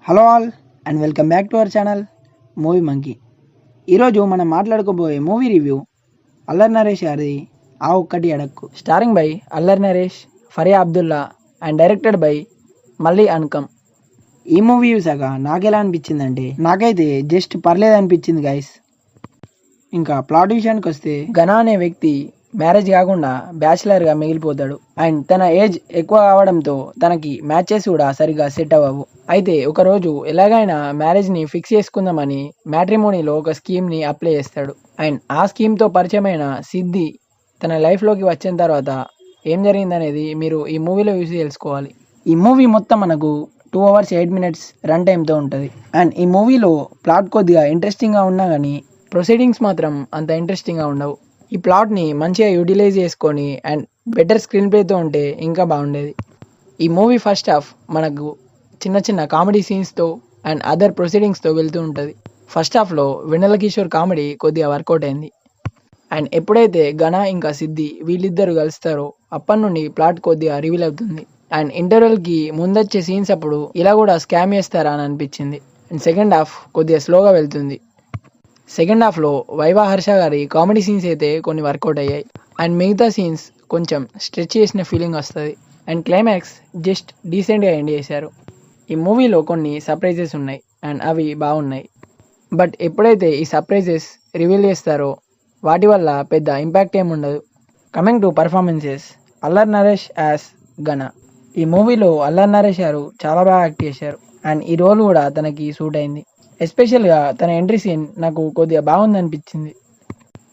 Hello all and welcome back to our channel movie monkey. ఈరోజు మనం మాట్లాడుకోబోయే movie review Allari Naresh గారిది ఆ ఒక్కటి అడక్కు. Starring by Allari Naresh, Faria Abdullah and directed by Malli Ankam. ఈ మూవీ చూసాక నాకెలా అనిపించిందంటే నాకైతే జస్ట్ పర్లేదు అనిపించింది గైస్. ఇంకా ప్లాట్ విషయానికి వస్తే ఘనా అనే వ్యక్తి మ్యారేజ్ కాకుండా బ్యాచిలర్గా మిగిలిపోతాడు అండ్ తన ఏజ్ ఎక్కువ కావడంతో తనకి మ్యాచెస్ కూడా సరిగా సెట్ అవ్వవు. అయితే ఒకరోజు ఎలాగైనా మ్యారేజ్ని ఫిక్స్ చేసుకుందామని మ్యాట్రిమోనీలో ఒక స్కీమ్ని అప్లై చేస్తాడు అండ్ ఆ స్కీమ్తో పరిచయమైన సిద్ధి తన లైఫ్లోకి వచ్చిన తర్వాత ఏం జరిగిందనేది మీరు ఈ మూవీలో చూసి తెలుసుకోవాలి. ఈ మూవీ మొత్తం మనకు 2 hours 8 minutes రన్ టైంతో ఉంటుంది అండ్ ఈ మూవీలో ప్లాట్ కొద్దిగా ఇంట్రెస్టింగ్గా ఉన్నా కానీ ప్రొసీడింగ్స్ మాత్రం అంత ఇంట్రెస్టింగ్గా ఉండవు. ఈ ప్లాట్ని మంచిగా యూటిలైజ్ చేసుకొని అండ్ బెటర్ స్క్రీన్ ప్లేతో ఉంటే ఇంకా బాగుండేది. ఈ మూవీ ఫస్ట్ హాఫ్ మనకు చిన్న చిన్న కామెడీ సీన్స్తో అండ్ అదర్ ప్రొసీడింగ్స్తో వెళ్తూ ఉంటుంది. ఫస్ట్ హాఫ్లో వెన్నెల కిషోర్ కామెడీ కొద్దిగా వర్కౌట్ అయింది అండ్ ఎప్పుడైతే ఘనా ఇంకా సిద్ధి వీళ్ళిద్దరు కలుస్తారో అప్పటి నుండి ప్లాట్ కొద్దిగా రివీల్ అవుతుంది అండ్ ఇంటర్వెల్కి ముందొచ్చే సీన్స్ అప్పుడు ఇలా కూడా స్కామ్ చేస్తారా అని అనిపించింది. అండ్ సెకండ్ హాఫ్ కొద్దిగా స్లోగా వెళ్తుంది. సెకండ్ హాఫ్లో వైవా హర్ష గారి కామెడీ సీన్స్ అయితే కొన్ని వర్కౌట్ అయ్యాయి అండ్ మిగతా సీన్స్ కొంచెం స్ట్రెచ్ చేసిన ఫీలింగ్ వస్తుంది అండ్ క్లైమాక్స్ జస్ట్ డీసెంట్గా ఎండ్ చేశారు. ఈ మూవీలో కొన్ని సర్ప్రైజెస్ ఉన్నాయి అండ్ అవి బాగున్నాయి. బట్ ఎప్పుడైతే ఈ సర్ప్రైజెస్ రివీల్ చేస్తారో వాటి వల్ల పెద్ద ఇంపాక్ట్ ఏమి ఉండదు. Coming to performances, Allari Naresh as Ghana. ఈ మూవీలో అల్లరి నరేష్ గారు చాలా బాగా యాక్ట్ చేశారు అండ్ ఈ రోల్ కూడా తనకి సూట్ అయింది. ఎస్పెషల్గా తన ఎంట్రీ సీన్ నాకు కొద్దిగా బాగుంది అనిపించింది.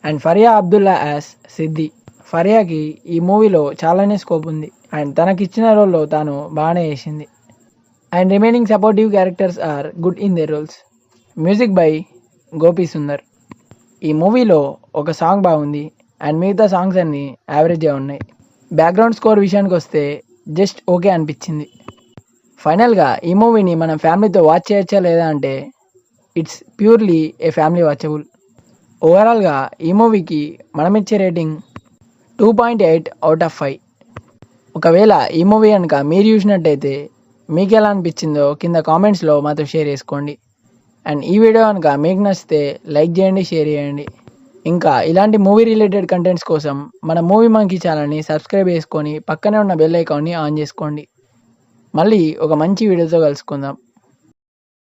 అండ్ ఫరియా అబ్దుల్లా యాజ్ సిద్ధి. ఫరియాకి ఈ మూవీలో చాలానే స్కోప్ ఉంది అండ్ తనకిచ్చిన రోల్లో తాను బాగానే చేసింది and remaining supportive characters are good in their roles. Music by Gopi Sundar. ఈ మూవీలో ఒక సాంగ్ బాగుంది అండ్ మిగతా సాంగ్స్ అన్నీ యావరేజ్గా ఉన్నాయి. బ్యాక్గ్రౌండ్ స్కోర్ విషయానికి వస్తే జస్ట్ ఓకే అనిపించింది. ఫైనల్గా ఈ మూవీని మనం ఫ్యామిలీతో వాచ్ చేయొచ్చా లేదా అంటే it's purely A family watchable. ఓవరాల్గా ఈ మూవీకి మనం ఇచ్చే రేటింగ్ 2.8 out of 5. ఒకవేళ ఈ మూవీ కనుక మీరు చూసినట్టయితే మీకు ఎలా అనిపించిందో కింద కామెంట్స్లో మాతో షేర్ చేసుకోండి అండ్ ఈ వీడియో కనుక మీకు నచ్చితే లైక్ చేయండి, షేర్ చేయండి. ఇంకా ఇలాంటి మూవీ రిలేటెడ్ కంటెంట్స్ కోసం మన మూవీ మంకీ ఛానల్ని సబ్స్క్రైబ్ చేసుకొని పక్కనే ఉన్న బెల్ ఐకాన్ని ఆన్ చేసుకోండి. మళ్ళీ ఒక మంచి వీడియోతో కలుసుకుందాం.